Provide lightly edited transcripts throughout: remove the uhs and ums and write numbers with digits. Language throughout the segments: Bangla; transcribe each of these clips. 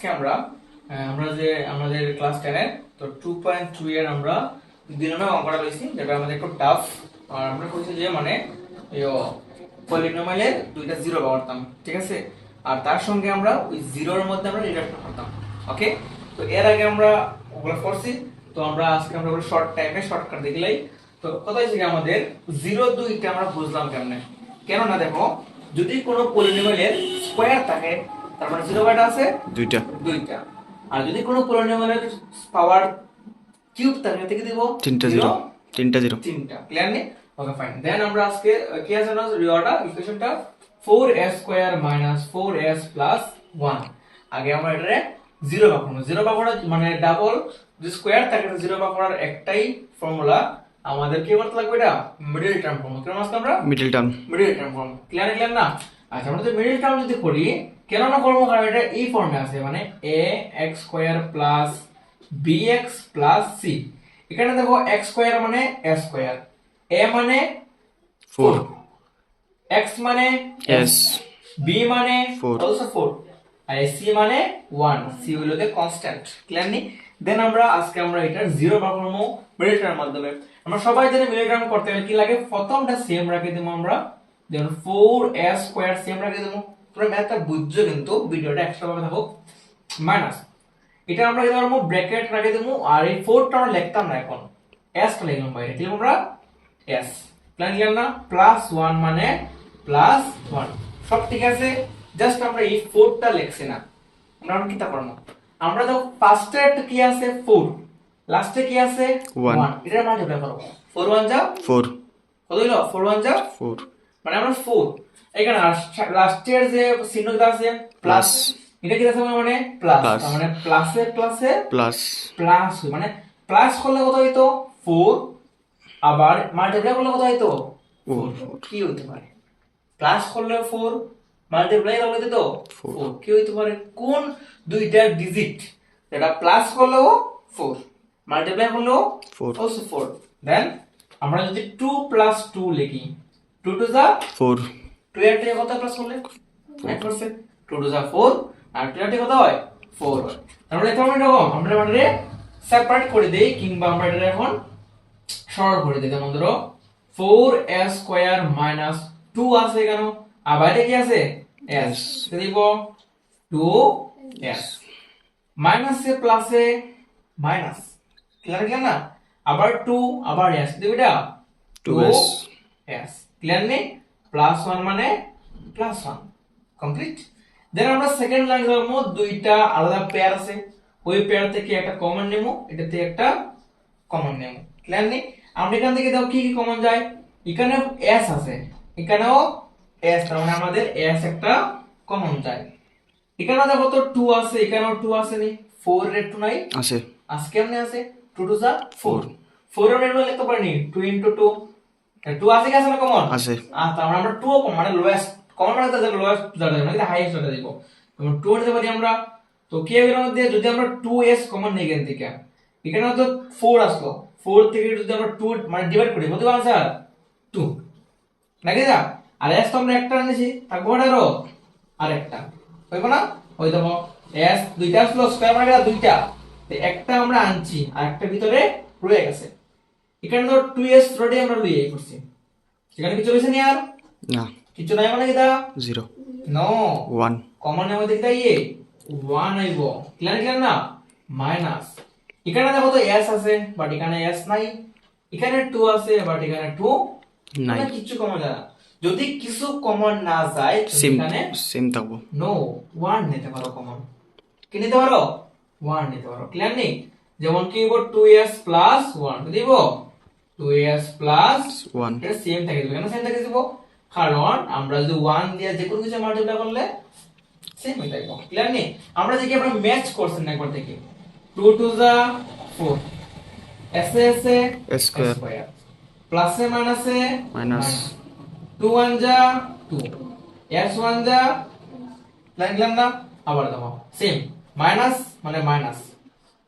আজকে আমরা আমরা যে আমাদের ক্লাস 10 এর তো 2.2 এর আমরা দ্বিগুণ অঙ্কটা পেয়েছি, যেটা আমাদের একটু টাফ। আর আমরা কইছি যে মানে পলিনোমিয়ালের দুইটা জিরো পাওয়ারতাম, ঠিক আছে। আর তার সঙ্গে আমরা ওই জিরোর মধ্যে আমরা রিডাক্ট করতাম। ওকে, তো এর আগে আমরা ওগুলো করছি। তো আমরা আজকে আমরা ওগুলো শর্ট টাইমে শর্টকাট দেখলেই তো কোথায় থেকে আমাদের জিরো দুইটা আমরা বুঝলাম কেমনে। কেননা দেখো, যদি কোনো পলিনোমিয়ালের স্কয়ার থাকে তার মানে জিরো কয়টা আছে? দুইটা। আর যদি কোনো পলিনোমিয়ালের পাওয়ার কিউব থাকে তাহলে দিব তিনটা জিরো। ক্লিয়ার নি? Okay fine. দেন আমরা আজকে কি আছে না রিওয়ার্ডটা ইকুয়েশনটা 4s square minus 4s plus 1। আগে আমরা এটারে জিরো পাবো না, জিরো পাবো মানে ডাবল যদি স্কয়ার থাকে জিরো পাওয়ার একটাই ফর্মুলা আমাদের কি করতে লাগবে, এটা মিডল টার্ম ফর্মুলা। কেন আজকে আমরা মিডল টার্ম ফর্ম ক্লিয়ার না? আচ্ছা, আমরা যদি মিডল টার্ম যদি করি কেন না করবো, কারণ এটা এই ফর্মে আছে মানে ax square plus bx plus c। এখানে দেখো x স্কয়ার মানে a স্কয়ার, a মানে 4, x মানে s, b মানে also 4, আর c মানে 1, c হলো the constant। ক্লিয়ার নি? দেন আমরা আজকে আমরা এটা জিরো বার করব মিডল টার্মের মাধ্যমে। আমরা সবাই জানি মিডল টার্ম করতে গেলে কি লাগে, প্রথমটা সেম রাখে দেব আমরা, দেন 4s স্কয়ার সেম রাখে দেব। তোমরা ম্যাথটা বুঝছো কিন্তু ভিডিওটা এক্সট্রা ভাবে থাকো। মাইনাস এটা আমরা কি করব, ব্র্যাকেট রাখে দেব। আর এই 4 টা আমরা লিখতাম না, এখন s টা লিখলাম বাইরে। কি আমরা s ক্লিয়ার না? প্লাস 1 মানে প্লাস 1, সব ঠিক আছে। জাস্ট আমরা এই 4 টা লিখছি না, আমরা কি তা করব, আমরা তো ফার্স্টে কি আছে 4, লাস্টে কি আছে 1, এটা মাল্টিপ্লাই করব। 4 1 যা 4, কত হলো 4 1 যা 4, মানে আমরা 4 এখানে লাস্টের যে চিহ্নটা আছে প্লাস, এটা কি আছে মানে প্লাস, মানে প্লাসে প্লাসে প্লাস প্লাস, মানে প্লাস করলে কত হইতো 4, আবার মাল্টিপ্লাই করলে কত হইতো 4। কি হইতে পারে, প্লাস করলে 4 মাল্টিপ্লাই করলে তো 4, কি হইতে পারে? কোন দুইটা ডিজিট যেটা প্লাস করলেও 4 মাল্টিপ্লাই করলেও 4 also 4। দেন আমরা যদি 2 প্লাস 2 লিখি, 2 টু যা 4, 2 এর থেকে কত প্লাস করলে 1%, 2 টু যা 4 আর 2 এর থেকে কত হয় 4 হয়। তাহলে এটা আমরা এবারে সেপারেট করে দেই, কিংবা আমরা এটা এখন সরল করে দেই। যেমন ধরো 4s স্কয়ার মাইনাস 2 আছে কেন, আবার এটা কি আছে s, দেব 2s মাইনাসে প্লাসে মাইনাস, ক্লিয়ার না? আবার 2 আবার s দেব, এটা 2s ক্লিয়ার নেই? প্লাস 1 মানে প্লাস 1 কমপ্লিট। দেন আমরা সেকেন্ড লাইন ধরবো, দুইটা আলাদা পেয়ার আছে, ওই পেয়ার থেকে একটা কমন নেব, এটা থেকে একটা কমন নেব। ক্লিয়ার নেই? আমরা এখান থেকে দাও কি কি কমন যায়, এখানে s আছে, এখানেও s, তার মানে আমাদের s একটা কমন যায়। এখানেও দেখো তো 2 আছে, এখানেও 2 আছে নি, 4 এর 2 নাই আছে, আজকে কেমনে আছে 2 টু যা 4, 4 এর এর লিখতে পারিনি 2 ইনটু 2, 2 আছে কি আছে না কমন আছে। তার মানে আমরা 2 কমন মানে লোয়েস্ট কমন মানে তাহলে লোয়েস্ট যাবে না, এটা হাইয়েস্ট এটা দিব। আমরা 2 নিতে পারি আমরা, তো কি হবে এর মধ্যে যদি আমরা 2s কমন নেই এখান থেকে, এখানে তো 4 আসলো, 4 থেকে যদি আমরা 2 মানে ডিভাইড করি কত আনসার 2 নাকি যা। আর s তো আমরা একটা আনেছি, থাকবো আরো আরেকটা হইবো না, ওই দেখো s দুইটা আসলো, স্কয়ার মানে দুইটা, তো একটা আমরা আনছি আর একটা ভিতরে রয়ে গেছে। এখানে তো 2s রেডি আমরা লইয়ে করছি, এখানে কিছু হইছে নি আর না, কিছু নাই মানে কিটা 0 নো 1 কমন এর মধ্যে কিটা 1 আইবো। ক্লিয়ার না? মাইনাস এখানে দেখো তো s আছে বাট এখানে s নাই, এখানে 2 আছে বাট এখানে 2 নাই, কিছু কমন যায় না। যদি কিছু কমন না যায় এখানে সেম থাকবো, নো 1 নিতে পারো কমন, কি নিতে পারো 1 নিতে পারো। ক্লিয়ার নেই? যেমন কি হইব 2s 1 দিব, 2s 1 এটা সেম থাকে দিবে, কেন সেম থাকে দিব, কারণ আমরা যদি 1 দিয়ে যে কোনো কিছু মাল্টিপ্লাই করলে সেম হয়ে যাবে। ক্লিয়ার নেই? আমরা দেখি আমরা ম্যাচ করছেন একবার দেখি, 2 টু যা 4, s s স্কয়ার প্লাসে মাইনাসে মাইনাস, 2 1 যা 2, s 1 যা লিখলাম না, আবার দেখো সেম মাইনাস মানে মাইনাস,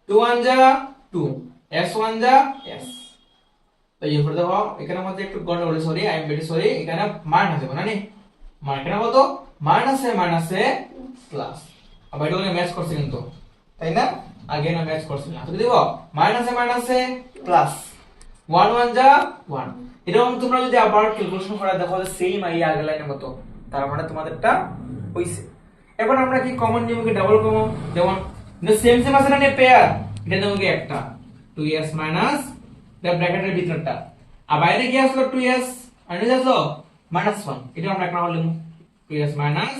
2 1 যা 2, s 1 যা s। তো এরপর দেখো এখানে মধ্যে একটু গন্ডগোল, sorry I am very sorry, এখানে মাইনাস হবে না নি, মানে এখানে কত মাইনাসে মাইনাসে প্লাস, আবার এটা ম্যাচ করছে কিন্তু, তাই না? আগে না ম্যাচ করছে না, তো দেখো মাইনাসে প্লাস 1 1 যা 1। এরকম তোমরা যদি আবার ক্যালকুলেশন করে দেখো যে সেম এই আগের লাইনের মতো, তার মানে তোমাদেরটা হইছে। এখন আমরা কি কমন নিব, কি ডাবল কমন? যেমন সেম সেম আছে না পেয়ার, এটা দেবো কি একটা 2s মাইনাস দ্য ব্র্যাকেটের ভিতরটা, আর বাইরে কি আসলো 2s আর নিচে আসলো -1, এটা আমরা একটা লিখব 2s মাইনাস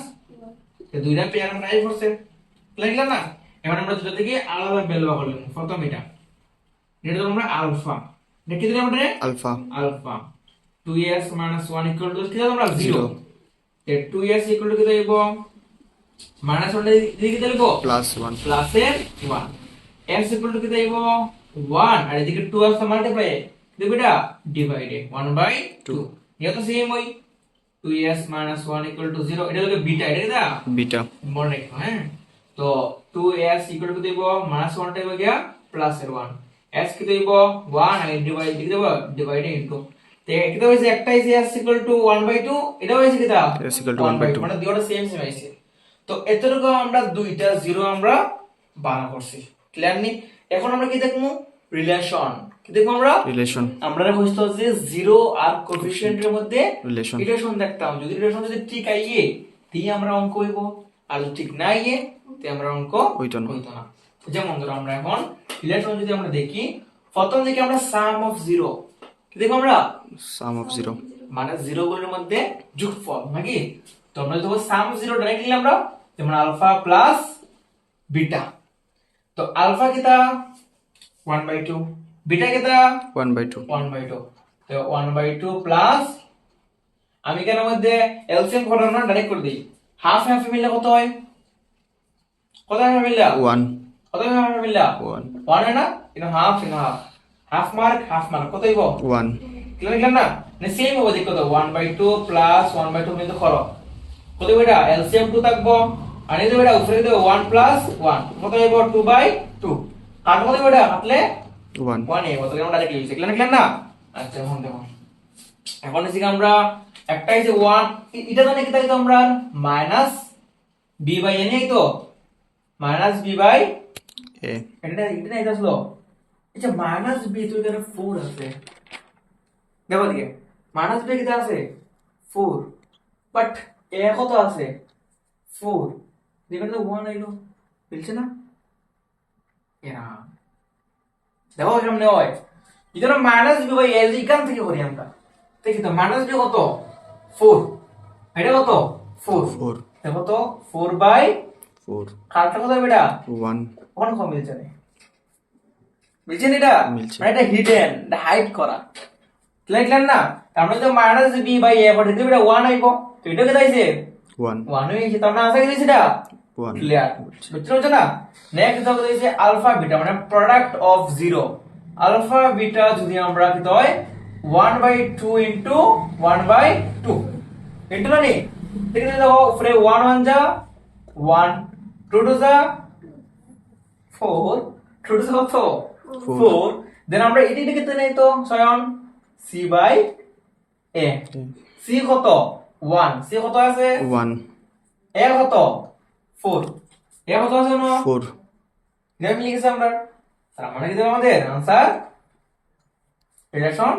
এই দুইটা পেয়ার আমরা এই করছে, লিখলাম না? এখন আমরা দুটো থেকে আলাদা ভ্যালু বের করলাম। প্রথম এটা তো আমরা আলফা, এটা কি দিলাম আমরা? Alpha. Alpha 2s 1 equal to কি দিলাম আমরা 0, এ 2s ইকুয়াল টু কি দেব? -1 এদিকে দেব +1 প্লাস এর 1, s ইকুয়াল টু কি দেব 1, আর এদিকে 2 আছে মাল্টিপ্লাই দেব, এটা ডিভাইডেড 1/2, এটা তো সেম ওই 2s 1 ইকুয়াল টু 0, এটা হলো বিটা, এটা কি দা বিটা। মনে রাখো, হ্যাঁ? তো 2s equal to Dev -1 type হয়ে গিয়া প্লাস এর 1, s কি দেব 1 আর ডিভাইড কি দেব ডিভাইড ইনটু, তো এটা হইছে একটা হইছে s ইকুয়াল টু 1/2, এটা হইছে কি দা s equal to 1/2, মানে দুটোটা সেম সেম আইছে। তো এতটুকু আমরা দুইটা জিরো আমরা বানা করছি, ক্লিয়ার নি? এখন আমরা কি দেখবো? রিলেশন। কি দেখবো আমরা? রিলেশন। আমরা বুঝতো যে জিরো আর কোএফিসিয়েন্টের মধ্যে রিলেশন। রিলেশন দেখতাম, যদি রিলেশন যদি ঠিক আইয়ে তেই আমরা অঙ্ক হইব, আর যদি ঠিক না আইয়ে তে আমরা অঙ্ক হইতো না। না। যেমন ধরো আমরা এখন রিলেশন যদি আমরা দেখি, প্রথম দিকে আমরা সাম অফ জিরো, কি দেখবো আমরা? সাম অফ 0 মানে জিরো গুলোর মধ্যে যোগফল নাকি? তো আমরা যদি সাম জিরো ডাইরেক্টলি আমরা যেমন আলফা প্লাস বিটা, তো আলফা কিতা 1/2, বিটা কিতা 1/2 1/2, তো 1/2 প্লাস আমি কেন মধ্যে এলসিএম করলাম না, ডাইরেক্ট করে দিই। হাফ হাফ মিললে কত হয়? কত হাফ মিললে 1 কত হাফ মিললে 1 1 হয় না? ইনো হাফ হাফ মার্ক কত হইব 1 ক্লিয়ার লিখলাম না? মানে সেম হবে, দেখো তো 1/2 প্লাস 1/2 মিলে করো কত হবে? এটা এলসিএম 2 থাকবো, আর এই যে এটা উপরে দেব 1 প্লাস 1 কত হইব 2/2, কাট কত হবে? এটা কাটলে 1 1 এ কত আমরা ডাইরেক্ট লিখছি, ক্লিয়ার না? আচ্ছা এখন দেখো, এখন এসে আমরা একটা হইছে 1, এটা জানি কি তাই তো আমরা মাইনাস বি বাই এ নেই তো, মাইনাস বি বাই a এটা নাই আসলো, আচ্ছা মাইনাস বি তো এখানে 4 আছে, দেখো দিকে মাইনাস বি কিটা আছে 4, বাট এ কত আছে 4, দেখেন তো 1 আইলো, মিলছে না? এরা দেখো কেমনে হয়, ইদার মাইনাস বি বাই এল এখান থেকে করি আমরা, দেখি তো মাইনাস বি কত 4, এটা কত 4, 4 দেখো তো 4/4 কাটটা কত হবে? এটা 1 কোন কম মিলছে না, মিলছে না? এটা মিলছে। মানে এটা হিডেন, এটা হাইড করা, লিখলেন না? আমরা তো মাইনাস বি বাই এ পড়ে দিলে এটা 1 আইবো, তো এটা কি দাইছে 1 1 হইছে, তার মানে আশা কি দিছে এটা 1 ক্লিয়ার, বুঝছো না? নেক্সট দেখো দিছে আলফা বিটা, মানে product of zero. Alpha beta যদি আমরা কি হয় 1/2 ইনটু 1/2 ইনটু না নি, ঠিক আছে? দেখো উপরে 1 1 যা 1, 2 2 যা 4, 2 2 যা কত 4, দেন আমরা এটি লিখতে নেই তো স্বয়ং সি বাই এ, সি কত 1, সি কত আছে 1 এ কত 4, এ কত আছে না 4 এটা আমি লিখেছি আমরা, তার মানে কি দেব আমাদের आंसर রিলেশন